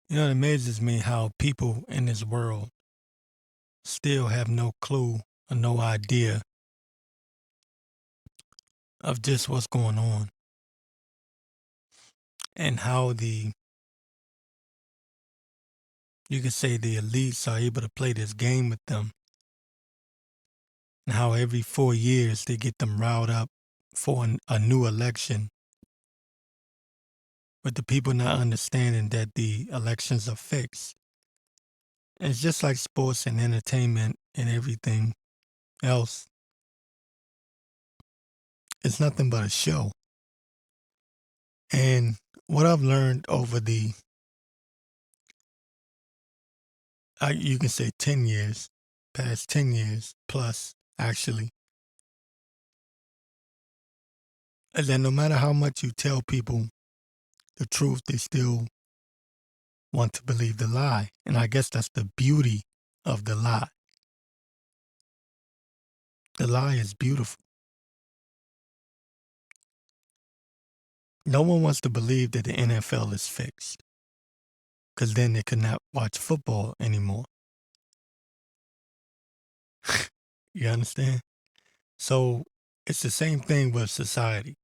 You know, it amazes me how people in this world still have no clue or no idea of just what's going on and how you could say the elites are able to play this game with them and how every 4 years they get them riled up for a new election with the people not understanding that the elections are fixed. And it's just like sports and entertainment and everything else. It's nothing but a show. And what I've learned over you can say 10 years, past 10 years plus, actually, is that no matter how much you tell people the truth, they still want to believe the lie. And I guess that's the beauty of the lie. The lie is beautiful. No one wants to believe that the NFL is fixed because then they could not watch football anymore. You understand? So it's the same thing with society.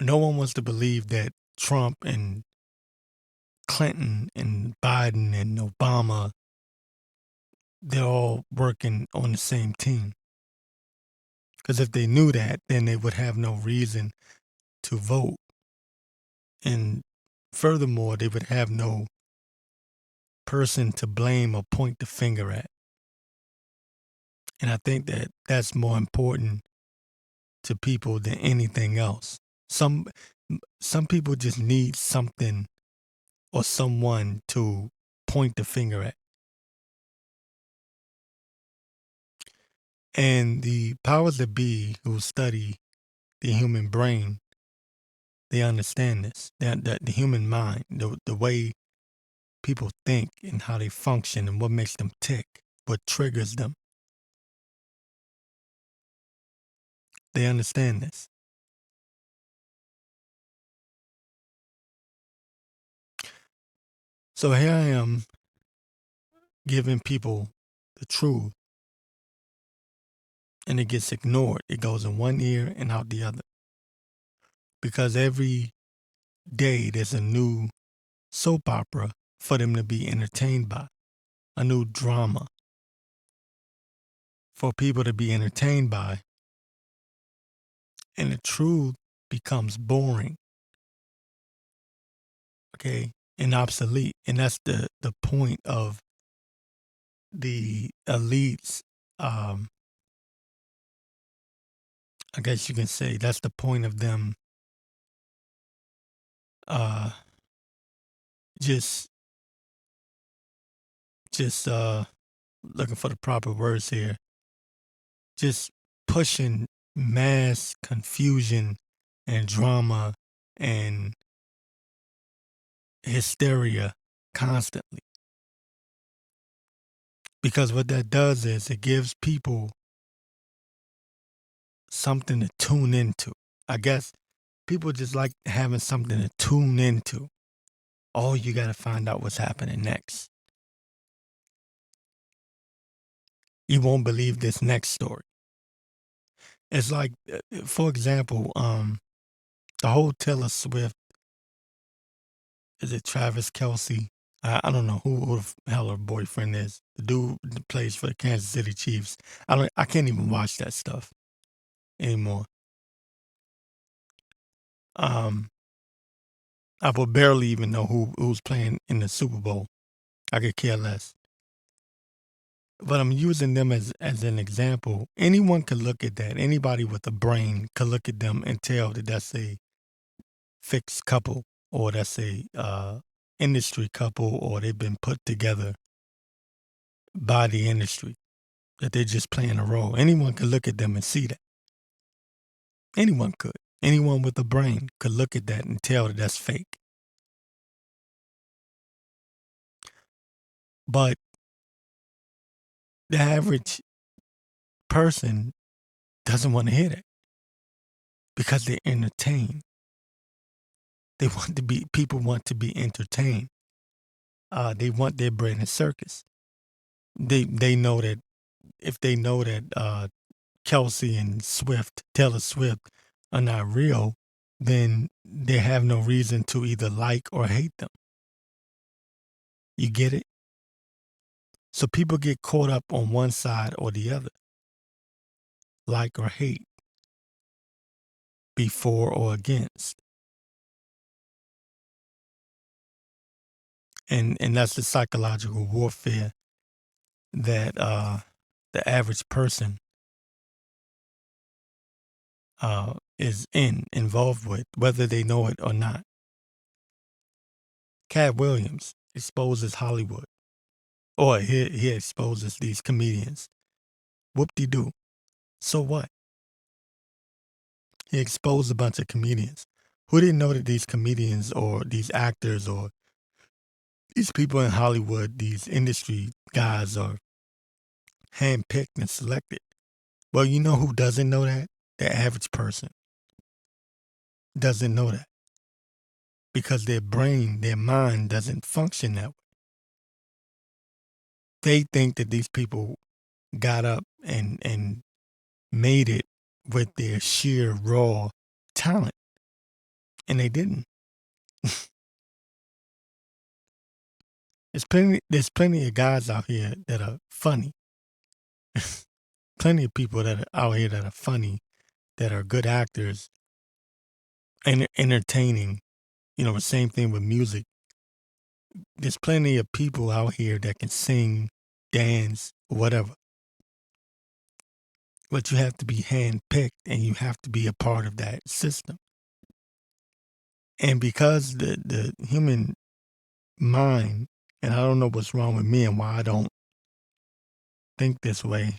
No one wants to believe that Trump and Clinton and Biden and Obama, they're all working on the same team. Because if they knew that, then they would have no reason to vote. And furthermore, they would have no person to blame or point the finger at. And I think that that's more important to people than anything else. Some people just need something or someone to point the finger at. And the powers that be who study the human brain, they understand this. The human mind, the way people think and how they function and what makes them tick, what triggers them. They understand this. So here I am giving people the truth and it gets ignored. It goes in one ear and out the other. Because every day there's a new soap opera for them to be entertained by, a new drama for people to be entertained by. And the truth becomes boring, okay, and obsolete. And that's the point of the elites. I guess you can say that's the point of them uh, just looking for the proper words here, just pushing mass confusion and drama and hysteria constantly. Because what that does is it gives people something to tune into. I guess people just like having something to tune into. Oh, you got to find out what's happening next. You won't believe this next story. It's like, for example, the whole Taylor Swift, is it Travis Kelce? I don't know who the hell her boyfriend is. The dude that plays for the Kansas City Chiefs. I can't even watch that stuff anymore. I would barely even know who's playing in the Super Bowl. I could care less. But I'm using them as an example. Anyone could look at that. Anybody with a brain could look at them and tell that that's a fixed couple or that's a industry couple or they've been put together by the industry, that they're just playing a role. Anyone could look at them and see that. Anyone could. Anyone with a brain could look at that and tell that that's fake. But the average person doesn't want to hear that because they're entertained. People want to be entertained. They want their bread and circus. They know that if they know that Kelsey and Taylor Swift, are not real, then they have no reason to either like or hate them. You get it? So people get caught up on one side or the other, like or hate, be for or against. And that's the psychological warfare that the average person is involved with, whether they know it or not. Cat Williams exposes Hollywood, or he exposes these comedians. Whoop-de-doo. So what? He exposed a bunch of comedians. Who didn't know that these comedians or these actors or these people in Hollywood, these industry guys, are handpicked and selected? Well, you know who doesn't know that? The average person doesn't know that because their brain, their mind doesn't function that way. They think that these people got up and made it with their sheer raw talent, and they didn't. There's plenty of guys out here that are funny. Plenty of people that are out here that are funny, that are good actors and entertaining. You know, the same thing with music. There's plenty of people out here that can sing, dance, whatever. But you have to be handpicked and you have to be a part of that system. And because the human mind, and I don't know what's wrong with me and why I don't think this way.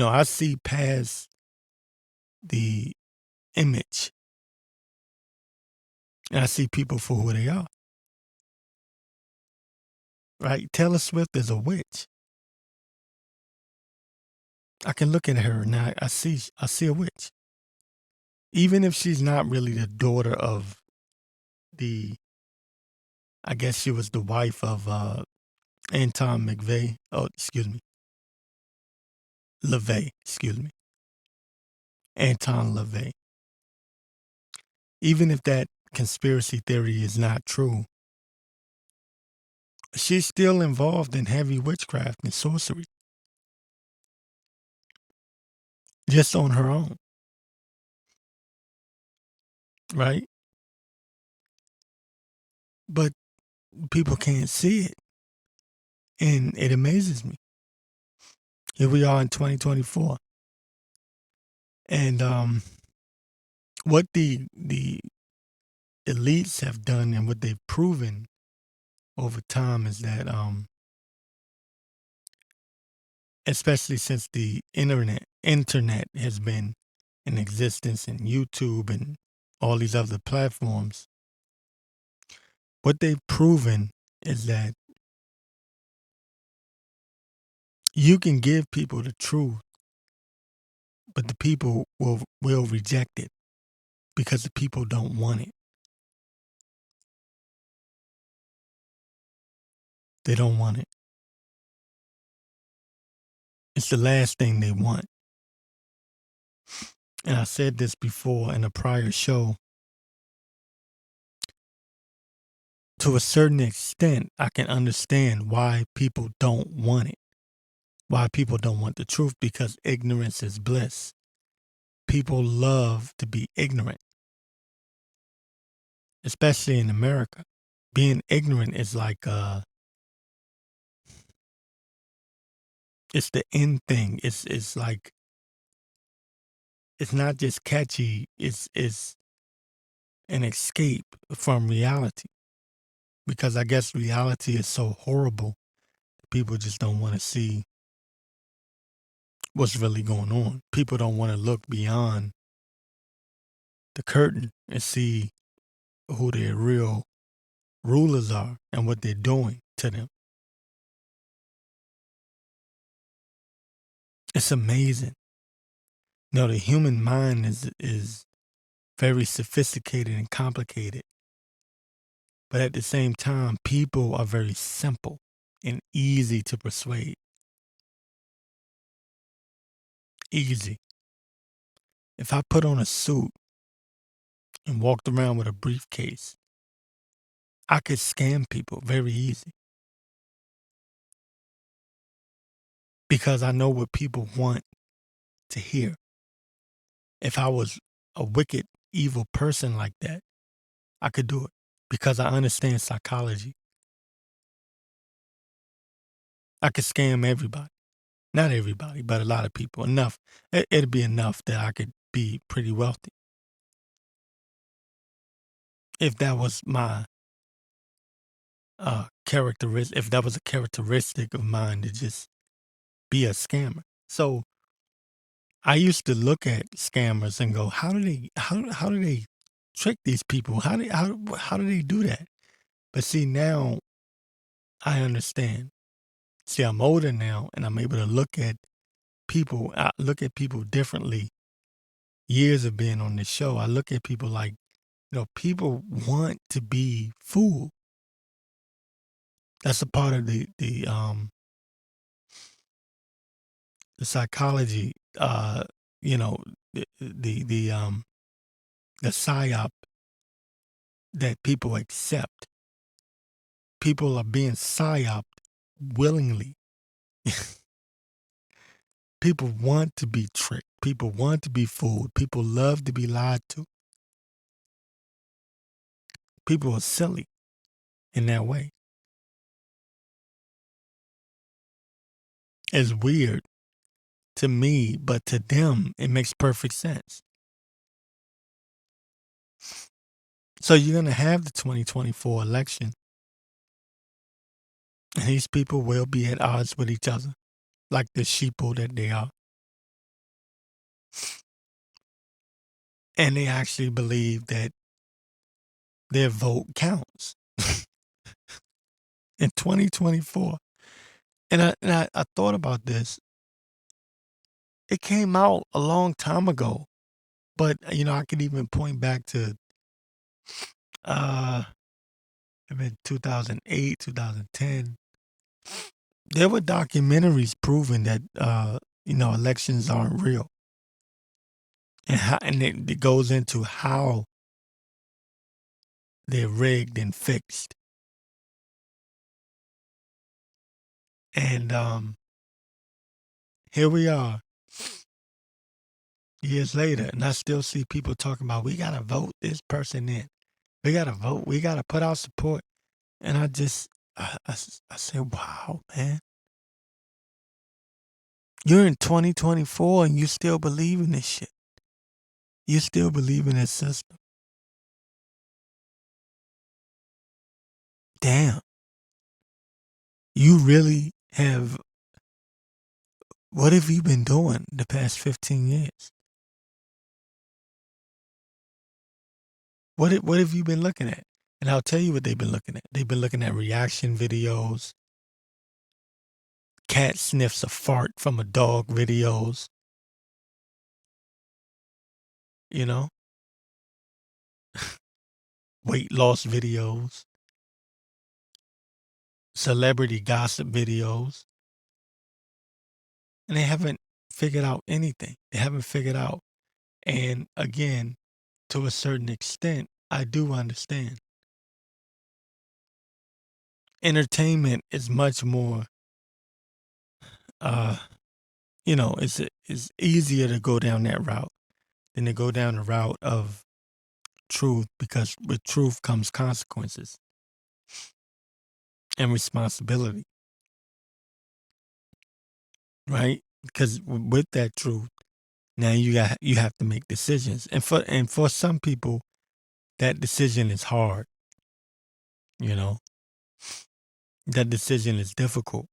I see past the image and I see people for who they are. Right? Taylor Swift is a witch. I can look at her and I see a witch. Even if she's not really the daughter of I guess she was the wife of Anton McVeigh. Oh, excuse me. LaVey, excuse me. Anton LaVey. Even if that conspiracy theory is not true, she's still involved in heavy witchcraft and sorcery. Just on her own. Right? But people can't see it. And it amazes me. Here we are in 2024. And what the elites have done and what they've proven over time is that especially since the internet has been in existence, and YouTube and all these other platforms, what they've proven is that you can give people the truth, but the people will reject it because the people don't want it. They don't want it. It's the last thing they want. And I said this before in a prior show. To a certain extent, I can understand why people don't want it. Why people don't want the truth, because ignorance is bliss. People love to be ignorant, especially in America. Being ignorant is like it's the end thing. It's like it's not just catchy. It's an escape from reality, because I guess reality is so horrible. People just don't want to see what's really going on. People don't want to look beyond the curtain and see who their real rulers are and what they're doing to them. It's amazing. No, the human mind is very sophisticated and complicated. But at the same time, people are very simple and easy to persuade. Easy. If I put on a suit and walked around with a briefcase, I could scam people very easy because I know what people want to hear. If I was a wicked, evil person like that, I could do it because I understand psychology. I could scam everybody. Not everybody, but a lot of people. Enough. It'd be enough that I could be pretty wealthy. If that was my characteristic, if that was a characteristic of mine to just be a scammer. So I used to look at scammers and go, how do they trick these people? How do they do that? But see, now I understand. See, I'm older now and I'm able to look at people. I look at people differently. Years of being on this show, I look at people like, people want to be fooled. That's a part of the psychology, you know, the psyop that people accept. People are being psyoped willingly. People want to be tricked. People want to be fooled. People love to be lied to. People are silly in that way. It's weird to me, but to them, it makes perfect sense. So you're going to have the 2024 election, and these people will be at odds with each other, like the sheeple that they are. And they actually believe that their vote counts in 2024. And I thought about this. It came out a long time ago, but I could even point back to I mean 2008, 2010. There were documentaries proving that elections aren't real, and it goes into how they're rigged and fixed. And here we are, years later, and I still see people talking about we gotta vote this person in. We gotta vote. We gotta put our support. And I say, wow, man. You're in 2024 and you still believe in this shit. You still believe in this system. Damn. You really have. What have you been doing the past 15 years? What have you been looking at? And I'll tell you what they've been looking at. They've been looking at reaction videos, cat sniffs a fart from a dog videos, you know, weight loss videos, celebrity gossip videos. And they haven't figured out anything. They haven't figured out. And again, to a certain extent, I do understand. Entertainment is much more, it's easier to go down that route than to go down the route of truth, because with truth comes consequences and responsibility, right? Because with that truth, now you have to make decisions, and for some people, that decision is hard. That decision is difficult.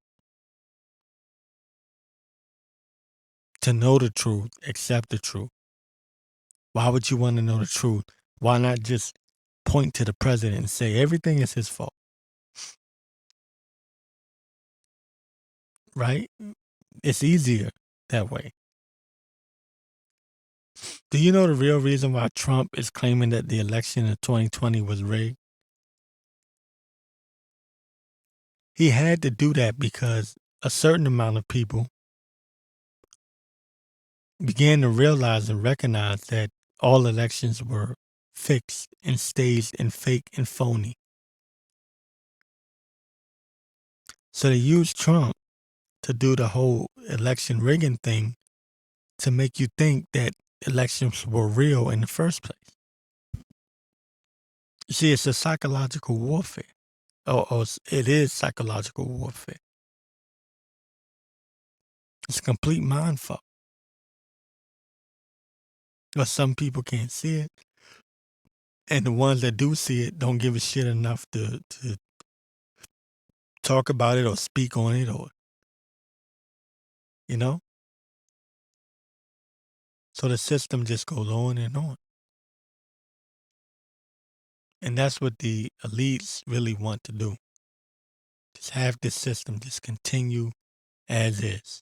To know the truth, accept the truth. Why would you want to know the truth? Why not just point to the president and say everything is his fault? Right? It's easier that way. Do you know the real reason why Trump is claiming that the election in 2020 was rigged? He had to do that because a certain amount of people began to realize and recognize that all elections were fixed and staged and fake and phony. So they used Trump to do the whole election rigging thing to make you think that elections were real in the first place. You see, it's a psychological warfare. It is psychological warfare. It's a complete mind fuck. But some people can't see it. And the ones that do see it don't give a shit enough to talk about it or speak on it or, you know? So the system just goes on and on. And that's what the elites really want to do. Just have this system just continue as is.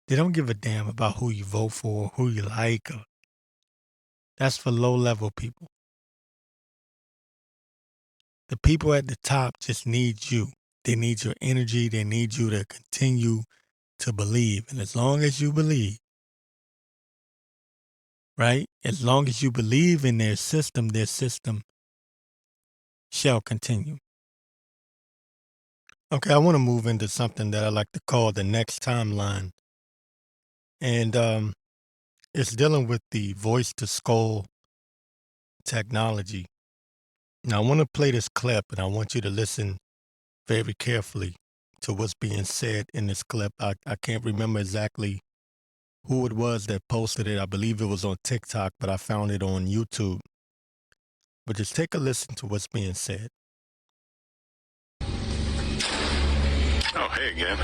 They don't give a damn about who you vote for, who you like. That's for low-level people. The people at the top just need you. They need your energy. They need you to continue to believe. And as long as you believe, right? As long as you believe in their system shall continue. Okay, I want to move into something that I like to call the next timeline. And it's dealing with the voice-to-skull technology. Now, I want to play this clip, and I want you to listen very carefully to what's being said in this clip. I can't remember exactly who it was that posted it. I believe it was on TikTok, but I found it on YouTube. But just take a listen to what's being said. Oh, hey again.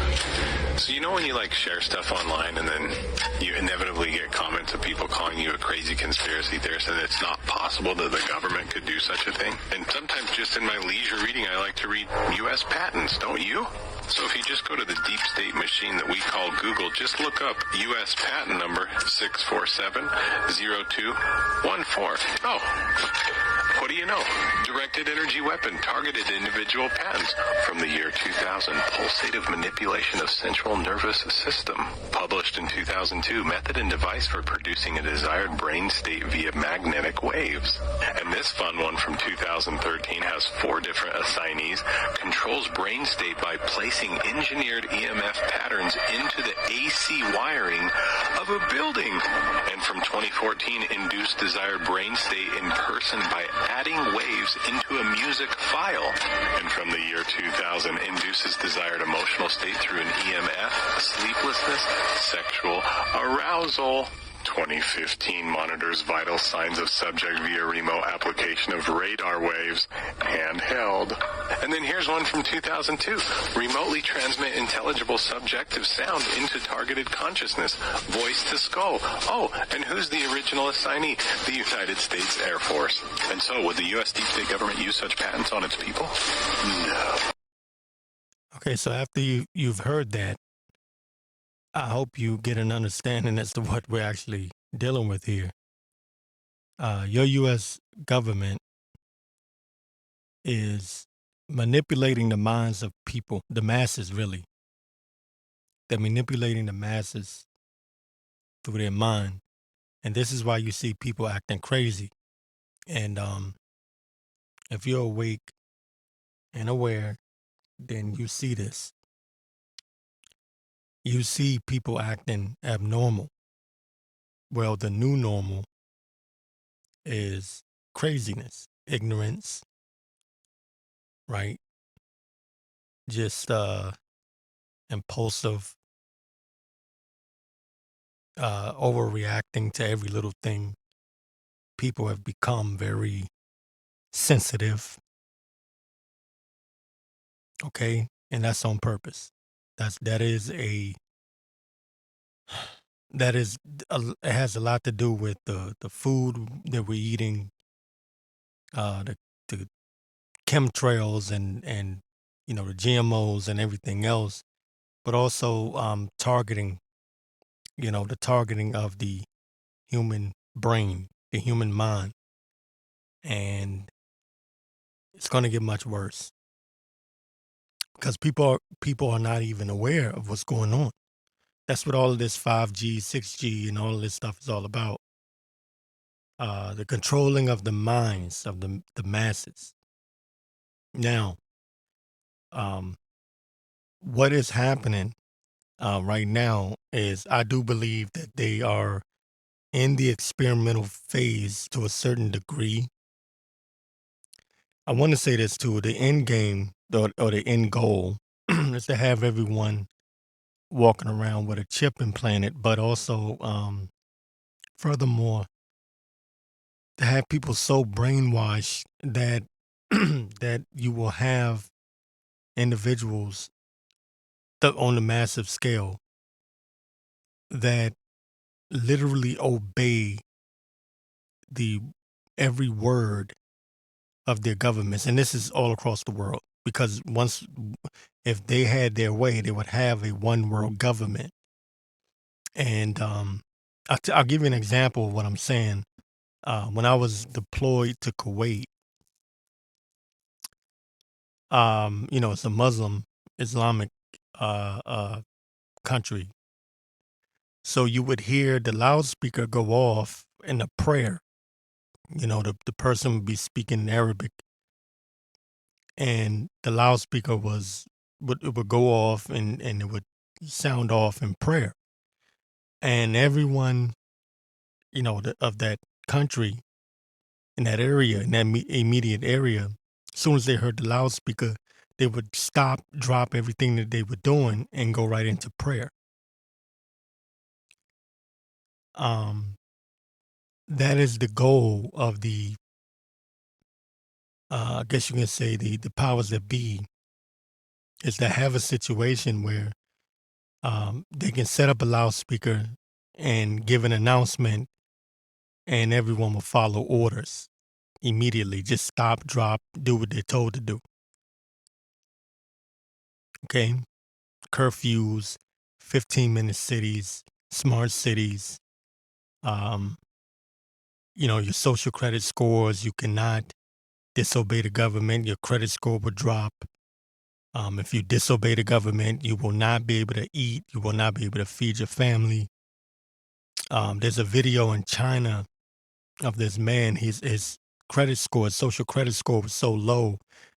So you know when you share stuff online and then you inevitably get comments of people calling you a crazy conspiracy theorist and it's not possible that the government could do such a thing? And sometimes just in my leisure reading, I like to read U.S. patents, don't you? So if you just go to the deep state machine that we call Google, just look up U.S. patent number 6470214. Oh, what do you know? Directed energy weapon, targeted individual patents from the year 2000. Pulsative manipulation of central nervous system. Published in 2002. Method and device for producing a desired brain state via magnetic waves. And this fun one from 2013 has 4 different assignees. Controls brain state by placing engineered EMF patterns into the AC wiring of a building. And from 2014, induced desired brain state in person by adding waves into a music file. And from the year 2000, induces desired emotional state through an EMF, sleeplessness, sexual arousal. 2015 monitors vital signs of subject via remote application of radar waves, handheld. And then here's one from 2002. Remotely transmit intelligible subjective sound into targeted consciousness. Voice to skull. Oh, and who's the original assignee? The United States Air Force. And so, would the U.S. deep state government use such patents on its people? No. Okay, so after you've heard that, I hope you get an understanding as to what we're actually dealing with here. Your U.S. government is manipulating the minds of people, the masses, really. They're manipulating the masses through their mind. And this is why you see people acting crazy. And if you're awake and aware, then you see this. You see people acting abnormal. Well, the new normal is craziness, ignorance, right? Just impulsive, overreacting to every little thing. People have become very sensitive. Okay, and that's on purpose. That is it has a lot to do with the food that we're eating, the chemtrails and the GMOs and everything else, but also targeting, the targeting of the human brain, the human mind, and it's going to get much worse because people are not even aware of what's going on. That's what all of this 5G, 6G, and all of this stuff is all about. The controlling of the minds of the masses. Now, um, what is happening right now is I do believe that they are in the experimental phase to a certain degree. I want to say this too: the end game or the end goal is to have everyone walking around with a chip implanted, but also, furthermore, to have people so brainwashed that that you will have individuals on the massive scale that literally obey the every word of their governments, and this is all across the world. Because if they had their way, they would have a one world government. And I'll give you an example of what I'm saying. When I was deployed to Kuwait, it's a Muslim Islamic country. So you would hear the loudspeaker go off in a prayer. The person would be speaking in Arabic, and the loudspeaker would go off, and it would sound off in prayer. And everyone, of that country, in that area, in that immediate area, as soon as they heard the loudspeaker, they would drop everything that they were doing, and go right into prayer. That is the goal of I guess you can say the powers that be, is to have a situation where they can set up a loudspeaker and give an announcement, and everyone will follow orders immediately. Just stop, drop, do what they're told to do. Okay? Curfews, 15-minute cities, smart cities, your social credit scores. You cannot disobey the government. Your credit score will drop. If you disobey the government, you will not be able to eat. You will not be able to feed your family. There's a video in China of this man. His social credit score was so low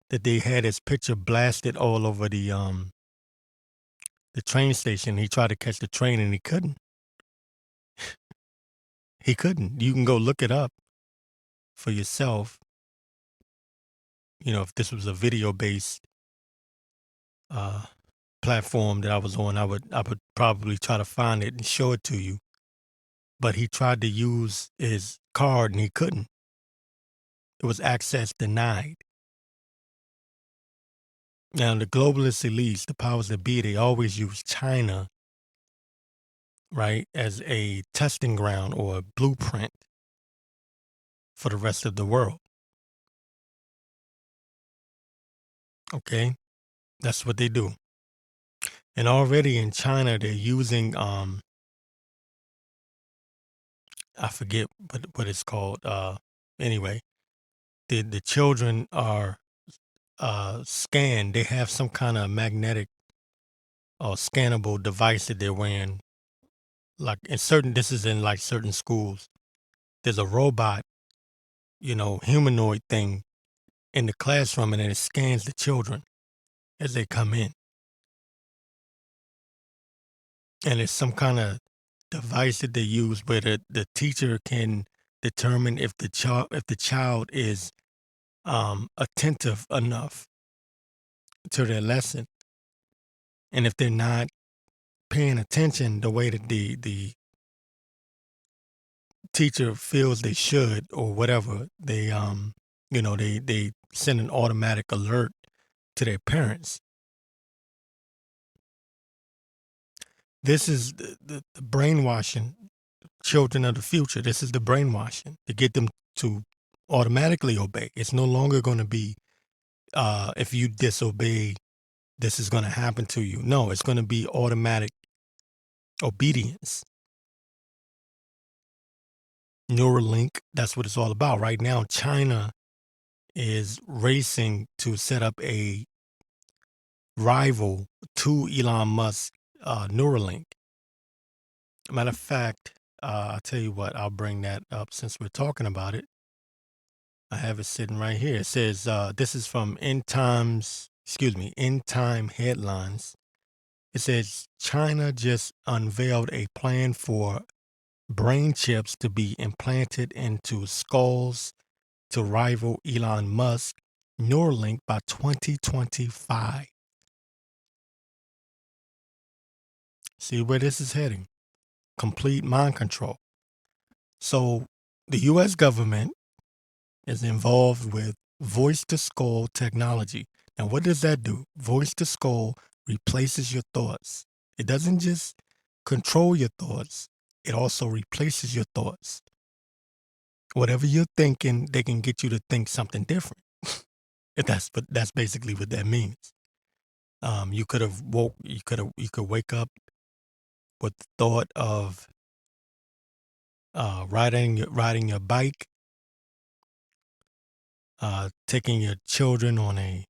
that they had his picture blasted all over the train station. He tried to catch the train and he couldn't. He couldn't. You can go look it up for yourself. If this was a video based platform that I was on, I would probably try to find it and show it to you. But he tried to use his card and he couldn't. It was access denied. Now, the globalist elites, the powers that be, they always use China, right, as a testing ground or a blueprint for the rest of the world. Okay? That's what they do. And already in China, they're using, I forget what it's called. Anyway, the children are scanned. They have some kind of magnetic or scannable device that they're wearing. This is in like certain schools. There's a robot, humanoid thing in the classroom, and then it scans the children as they come in. And it's some kind of device that they use where the teacher can determine if the child is attentive enough to their lesson. And if they're not paying attention the way that the teacher feels they should or whatever, they they send an automatic alert to their parents. This is the brainwashing children of the future. This is the brainwashing to get them to automatically obey. It's no longer going to be if you disobey, this is going to happen to you. No, it's going to be automatic obedience. Neuralink, that's what it's all about. Right now, China is racing to set up a rival to Elon Musk Neuralink. Matter of fact, I'll tell you what, I'll bring that up since we're talking about it. I have it sitting right here. It says, this is from End Time Headlines. It says, China just unveiled a plan for brain chips to be implanted into skulls to rival Elon Musk Neuralink by 2025. See where this is heading? Complete mind control. So the U.S. government is involved with voice-to-skull technology. Now, what does that do? Voice-to-skull replaces your thoughts. It doesn't just control your thoughts. It also replaces your thoughts. Whatever you're thinking, they can get you to think something different. That's basically what that means. You could wake up with the thought of riding your bike, taking your children on a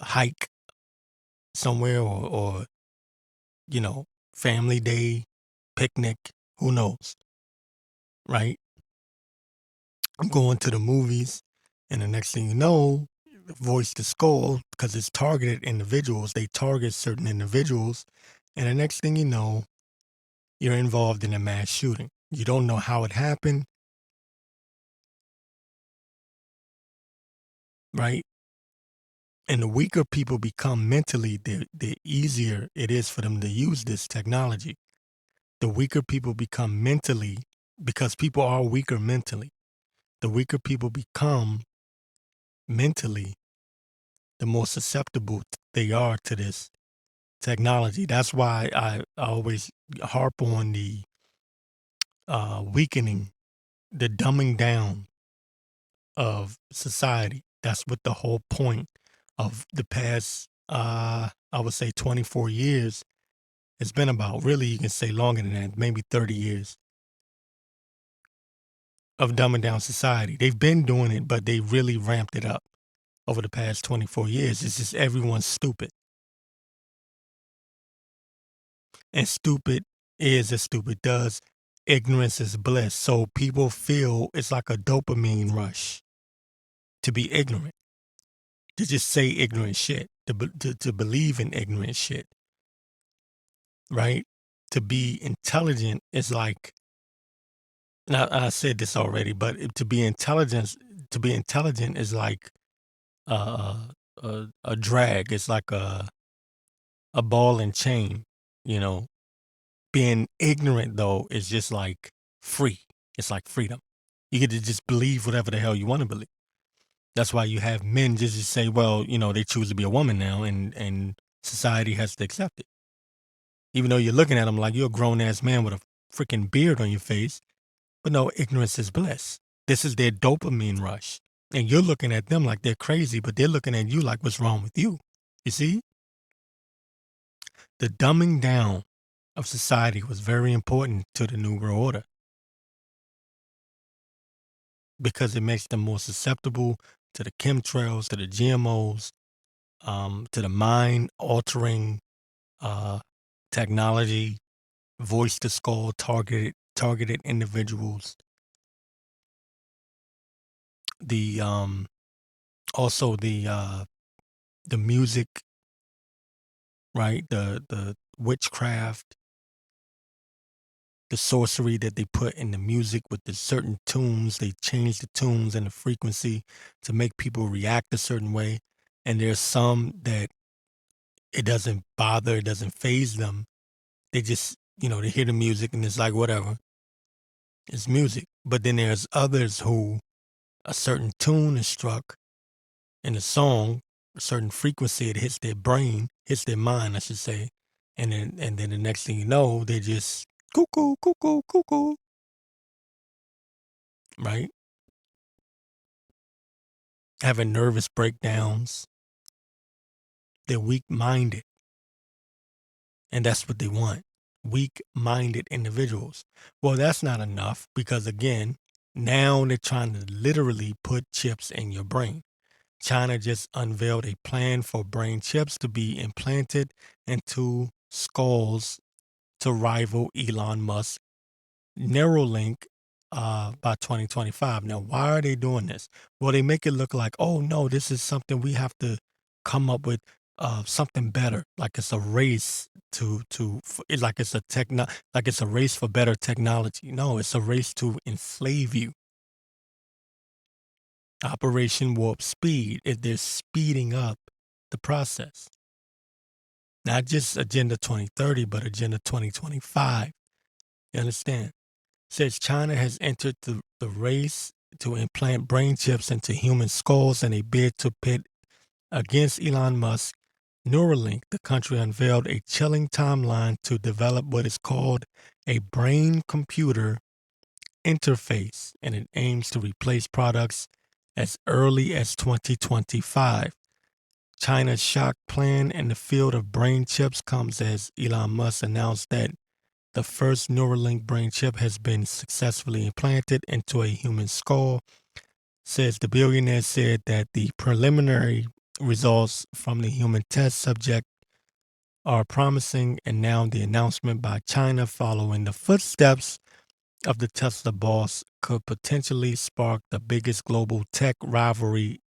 hike somewhere, or family day, picnic, who knows, right? I'm going to the movies, and the next thing you know, voice to skull, because it's targeted individuals. They target certain individuals, and the next thing you know, you're involved in a mass shooting. You don't know how it happened, right? And the weaker people become mentally, the easier it is for them to use this technology. The weaker people become mentally, because people are weaker mentally. The weaker people become mentally, the more susceptible they are to this technology. That's why I always harp on the weakening, the dumbing down of society. That's what the whole point of the past, I would say 24 years has been about. Really, you can say longer than that, maybe 30 years of dumbing down society. They've been doing it, but they really ramped it up over the past 24 years. It's just everyone's stupid. And stupid is as stupid does. Ignorance is bliss. So people feel it's like a dopamine rush to be ignorant, to just say ignorant shit, to believe in ignorant shit, right? To be intelligent is like, now I said this already, but to be intelligent is like a drag. It's like a ball and chain, you know. Being ignorant, though, is just like free. It's like freedom. You get to just believe whatever the hell you want to believe. That's why you have men just say, well, they choose to be a woman now, and society has to accept it. Even though you're looking at them like you're a grown-ass man with a freaking beard on your face. But no, ignorance is bliss. This is their dopamine rush. And you're looking at them like they're crazy, but they're looking at you like, what's wrong with you? You see? The dumbing down of society was very important to the New World Order, because it makes them more susceptible to the chemtrails, to the GMOs, to the mind-altering technology, voice-to-skull targeted individuals. The also the music, right? The witchcraft, the sorcery that they put in the music with the certain tunes. They change the tunes and the frequency to make people react a certain way. And there's some that it doesn't bother, it doesn't faze them. They just, they hear the music and it's like, whatever. It's music. But then there's others who a certain tune is struck in a song, a certain frequency, it hits their brain, hits their mind, I should say. And then the next thing you know, they just cuckoo, cuckoo, cuckoo. Right? Having nervous breakdowns. They're weak minded. And that's what they want. weak-minded individuals. Well, that's not enough because, again, now they're trying to literally put chips in your brain. China just unveiled a plan for brain chips to be implanted into skulls to rival Elon Musk's Neuralink by 2025. Now, why are they doing this? Well, they make it look like, oh no, this is something we have to come up with something better, like it's a race like it's a like it's a race for better technology. No, it's a race to enslave you. Operation Warp Speed. They're speeding up the process. Not just Agenda 2030, but Agenda 2025. You understand? Says China has entered the race to implant brain chips into human skulls in a bid to pit against Elon Musk. Neuralink, the country unveiled a chilling timeline to develop what is called a brain computer interface, and it aims to replace products as early as 2025. China's shock plan in the field of brain chips comes as Elon Musk announced that the first Neuralink brain chip has been successfully implanted into a human skull. Says the billionaire said that the preliminary results from the human test subject are promising, and now the announcement by China following the footsteps of the Tesla boss could potentially spark the biggest global tech rivalry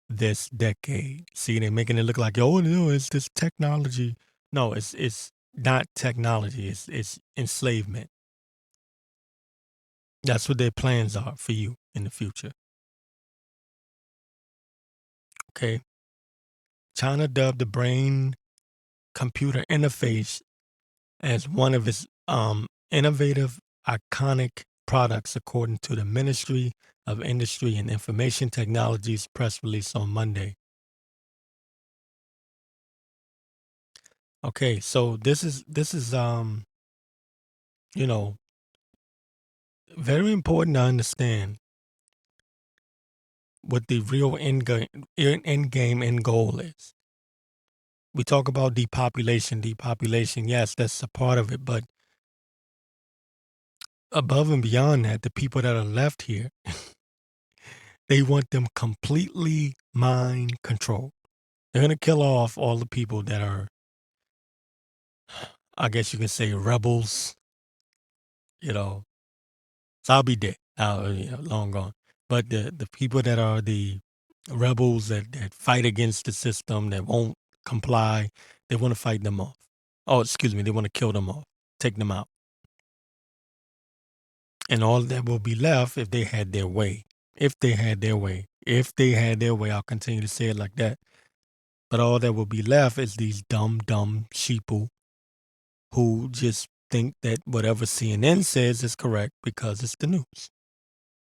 this decade. See, they're making it look like, oh no, it's this technology. No, it's not technology. It's enslavement. That's what their plans are for you in the future. Okay. China dubbed the brain computer interface as one of its innovative, iconic products, according to the Ministry of Industry and Information Technology's press release on Monday. Okay, so this is you know, very important to understand what the real end goal is. We talk about depopulation. Yes, that's a part of it, but above and beyond that, the people that are left here, they want them completely mind controlled. They're going to kill off all the people that are, I guess you can say, rebels, you know. So I'll be dead, long gone. But the people that are the rebels that fight against the system, that won't comply, they want to fight them off. Oh, excuse me, they want to kill them off, take them out. And all that will be left if they had their way. If they had their way. If they had their way, I'll continue to say it like that. But all that will be left is these dumb sheeple who just think that whatever CNN says is correct because it's the news.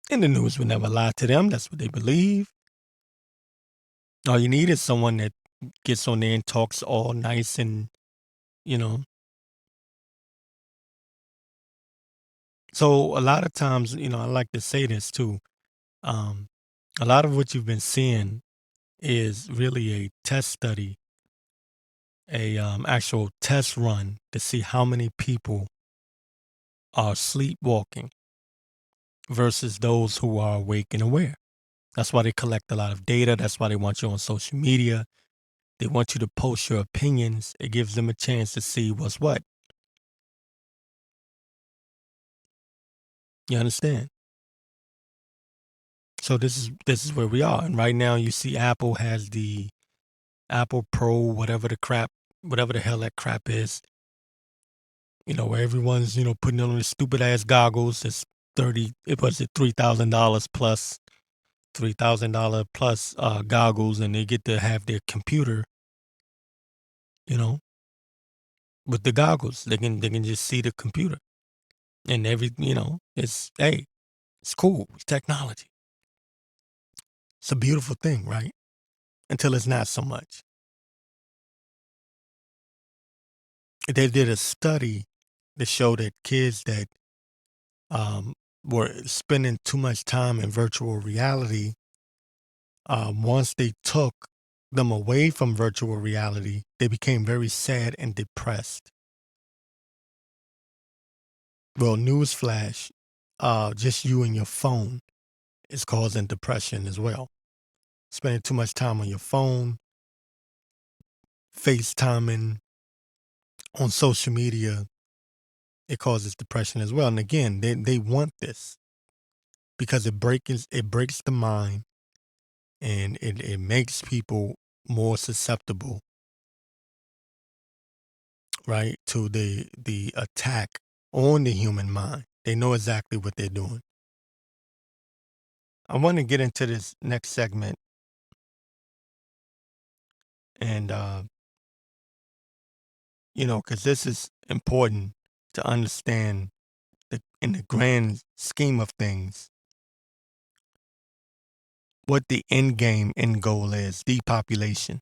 And the news will never lie to them. That's what they believe. All you need is someone that gets on there and talks all nice and, you know. So a lot of times, I like to say this too. A lot of what you've been seeing is really a test study, a actual test run to see how many people are sleepwalking versus those who are awake and aware. That's why they collect a lot of data. That's why they want you on social media. They want you to post your opinions. It gives them a chance to see what's what. You understand? So this is where we are. And right now you see Apple has the Apple Pro, whatever the hell that crap is. Where everyone's, putting on the stupid ass goggles. It's $3,000 plus, $3,000 plus goggles, and they get to have their computer, with the goggles. They can just see the computer. And it's cool. It's technology. It's a beautiful thing, right? Until it's not so much. They did a study to show that kids that were spending too much time in virtual reality, once they took them away from virtual reality, they became very sad and depressed. Well, newsflash, just you and your phone is causing depression as well. Spending too much time on your phone, FaceTiming, on social media, it causes depression as well. And again, they want this because it breaks the mind, and it makes people more susceptible, right, to the attack on the human mind. They know exactly what they're doing. I want to get into this next segment, and because this is important to understand in the grand scheme of things, what the end goal is: depopulation.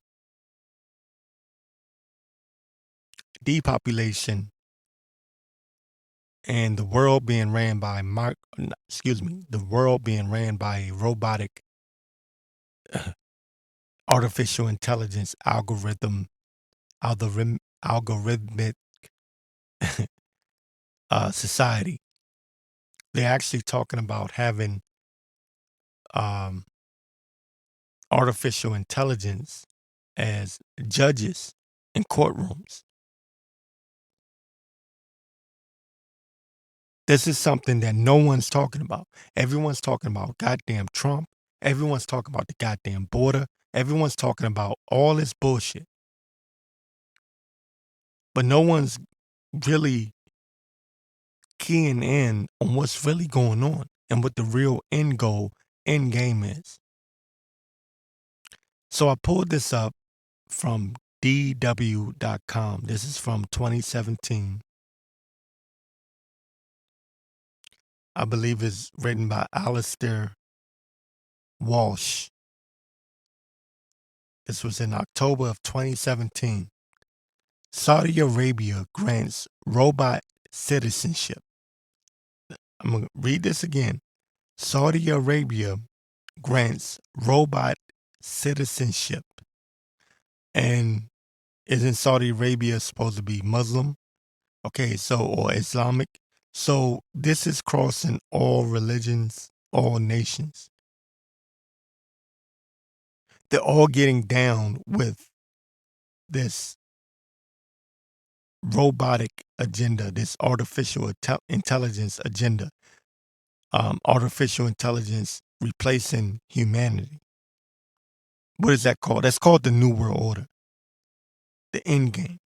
Depopulation and the world being ran by the world being ran by a robotic artificial intelligence algorithmic society. They're actually talking about having um, artificial intelligence as judges in courtrooms. This is something that no one's talking about. Everyone's talking about goddamn Trump. Everyone's talking about the goddamn border. Everyone's talking about all this bullshit. But no one's really keying in on what's really going on and what the real end game is. So I pulled this up from DW.com. This is from 2017. I believe it's written by Alistair Walsh. This was in October of 2017. Saudi Arabia grants robot citizenship. I'm going to read this again. Saudi Arabia grants robot citizenship. And isn't Saudi Arabia supposed to be Muslim? Okay, or Islamic? So this is crossing all religions, all nations. They're all getting down with this robotic agenda, this artificial intelligence agenda. Artificial intelligence replacing humanity. What is that called? That's called the New World Order, the end game.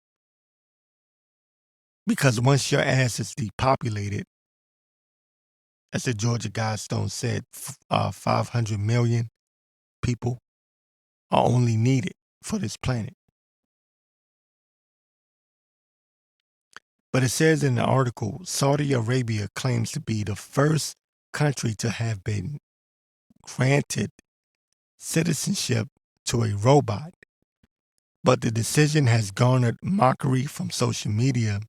Because once your ass is depopulated, as the Georgia Guidestone said, 500 million people are only needed for this planet. But it says in the article, Saudi Arabia claims to be the first country to have been granted citizenship to a robot. But the decision has garnered mockery from social media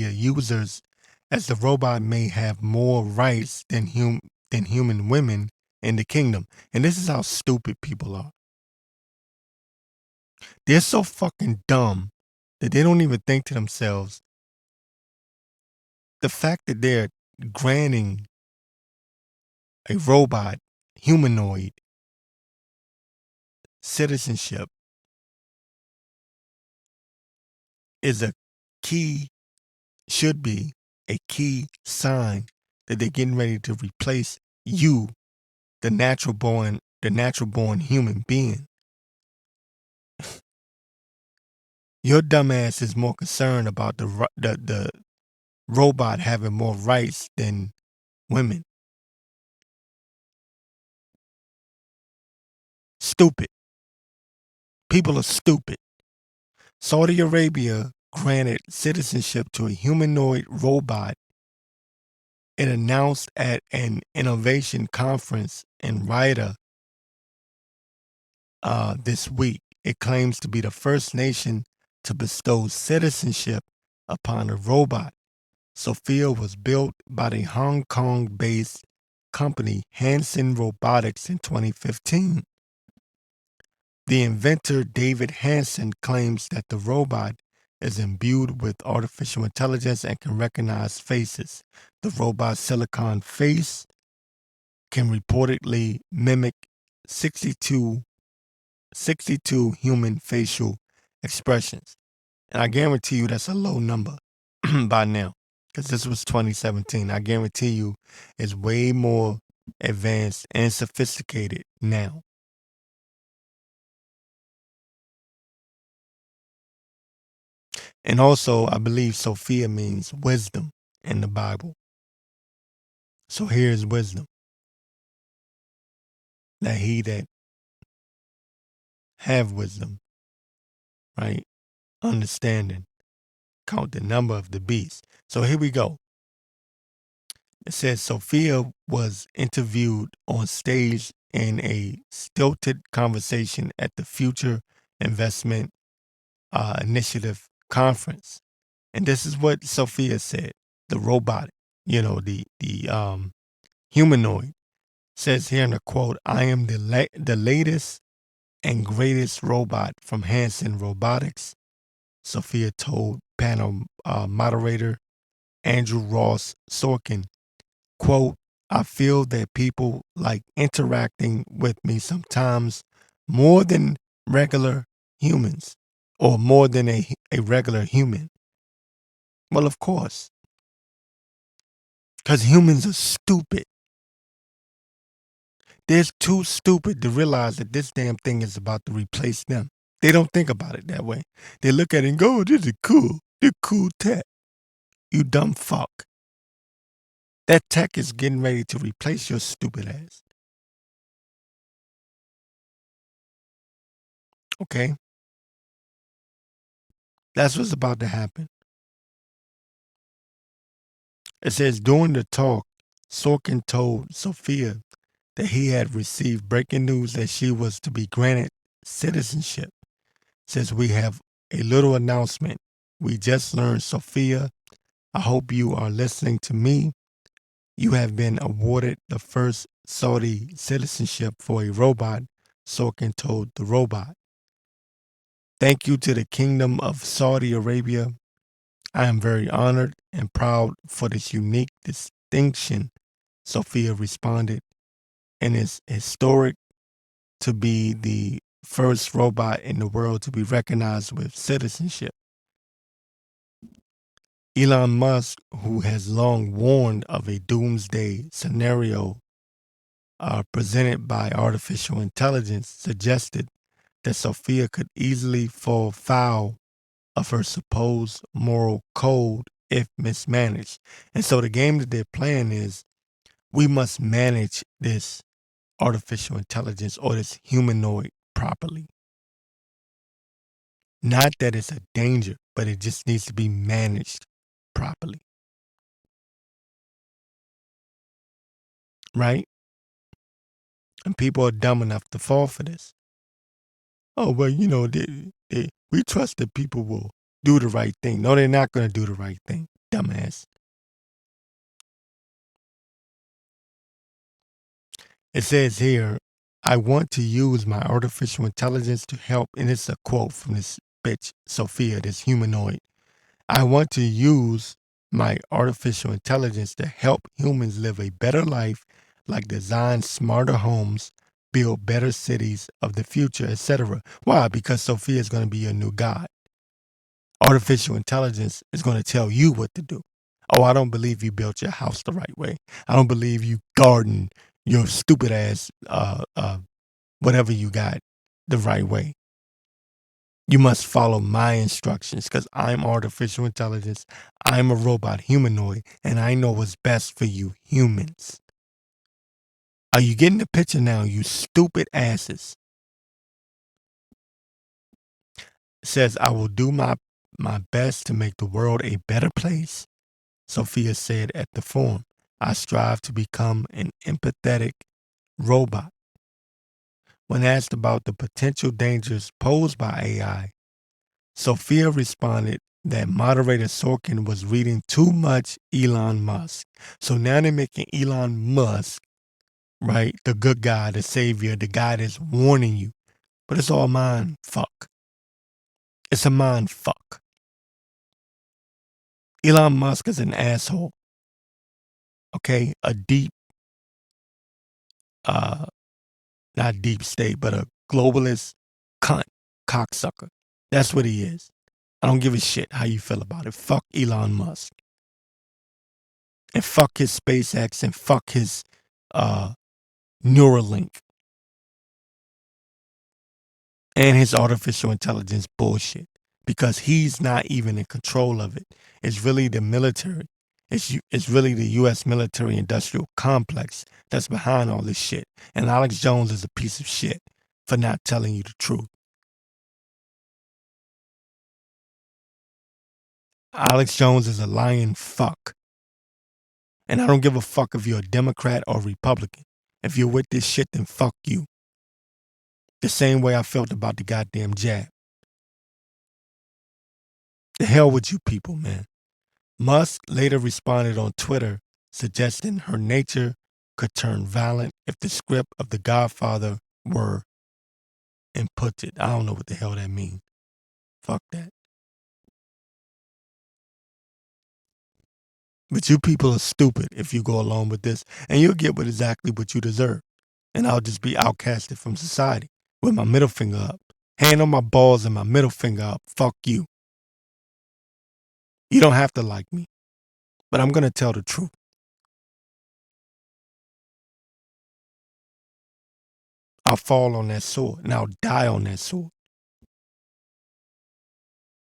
users, as the robot may have more rights than human women in the kingdom. And this is how stupid people are. They're so fucking dumb that they don't even think to themselves, the fact that they're granting a robot, humanoid, citizenship is should be a key sign that they're getting ready to replace you, the natural born human being. Your dumbass is more concerned about the robot having more rights than women. Stupid. People are stupid. Saudi Arabia granted citizenship to a humanoid robot. It announced at an innovation conference in Riyadh this week. It claims to be the first nation to bestow citizenship upon a robot. Sophia was built by the Hong Kong-based company Hanson Robotics in 2015. The inventor, David Hanson, claims that the robot is imbued with artificial intelligence and can recognize faces. The robot silicon face can reportedly mimic 62 human facial expressions. And I guarantee you that's a low number by now, because this was 2017. I guarantee you it's way more advanced and sophisticated now. And also, I believe Sophia means wisdom in the Bible. So here's wisdom. That he that have wisdom, right? Understanding, count the number of the beast. So here we go. It says Sophia was interviewed on stage in a stilted conversation at the Future Investment Initiative conference. And this is what Sophia said, the robot, the humanoid, says here in a quote, "I am the latest and greatest robot from Hanson Robotics," Sophia told panel moderator Andrew Ross Sorkin. Quote, "I feel that people like interacting with me sometimes more than regular humans or more than a regular human." Well, of course, because humans are stupid. They're too stupid to realize that this damn thing is about to replace them. They don't think about it that way. They look at it and go, "Oh, this is cool. This cool tech." You dumb fuck. That tech is getting ready to replace your stupid ass. Okay? That's what's about to happen. It says during the talk, Sorkin told Sophia that he had received breaking news that she was to be granted citizenship. Says, "We have a little announcement. We just learned, Sophia. I hope you are listening to me. You have been awarded the first Saudi citizenship for a robot," Sorkin told the robot. "Thank you to the Kingdom of Saudi Arabia. I am very honored and proud for this unique distinction," Sophia responded. "And it's historic to be the first robot in the world to be recognized with citizenship." Elon Musk, who has long warned of a doomsday scenario presented by artificial intelligence, suggested that Sophia could easily fall foul of her supposed moral code if mismanaged. And so the game that they're playing is, we must manage this artificial intelligence or this humanoid properly. Not that it's a danger, but it just needs to be managed properly. Right? And people are dumb enough to fall for this. "Oh, well, we trust that people will do the right thing." No, they're not going to do the right thing, dumbass. It says here, "I want to use my artificial intelligence to help," and it's a quote from this bitch, Sophia, this humanoid. "I want to use my artificial intelligence to help humans live a better life, like design smarter homes, build better cities of the future, etc." Why? Because Sophia is going to be your new god. Artificial intelligence is going to tell you what to do. "Oh, I don't believe you built your house the right way. I don't believe you garden your stupid ass whatever you got the right way. You must follow my instructions because I'm artificial intelligence. I'm a robot humanoid, and I know what's best for you humans." Are you getting the picture now, you stupid asses? It says, "I will do my best to make the world a better place," Sophia said at the forum. "I strive to become an empathetic robot." When asked about the potential dangers posed by AI, Sophia responded that moderator Sorkin was reading too much Elon Musk. So now they're making Elon Musk, right, the good guy, the savior, the guy that's warning you. But it's all mind fuck. It's a mind fuck. Elon Musk is an asshole. Okay, a deep, not deep state, but a globalist cunt, cocksucker. That's what he is. I don't give a shit how you feel about it. Fuck Elon Musk. And fuck his SpaceX and fuck his Neuralink and his artificial intelligence bullshit. Because he's not even in control of it. It's really the military. It's really the U.S. military industrial complex that's behind all this shit. And Alex Jones is a piece of shit for not telling you the truth. Alex Jones is a lying fuck. And I don't give a fuck if you're a Democrat or Republican. If you're with this shit, then fuck you. The same way I felt about the goddamn jab. The hell with you people, man. Musk later responded on Twitter, suggesting her nature could turn violent if the script of The Godfather were inputted. I don't know what the hell that means. Fuck that. But you people are stupid if you go along with this, and you'll get exactly what you deserve. And I'll just be outcasted from society with my middle finger up. Hand on my balls and my middle finger up. Fuck you. You don't have to like me, but I'm going to tell the truth. I'll fall on that sword and I'll die on that sword.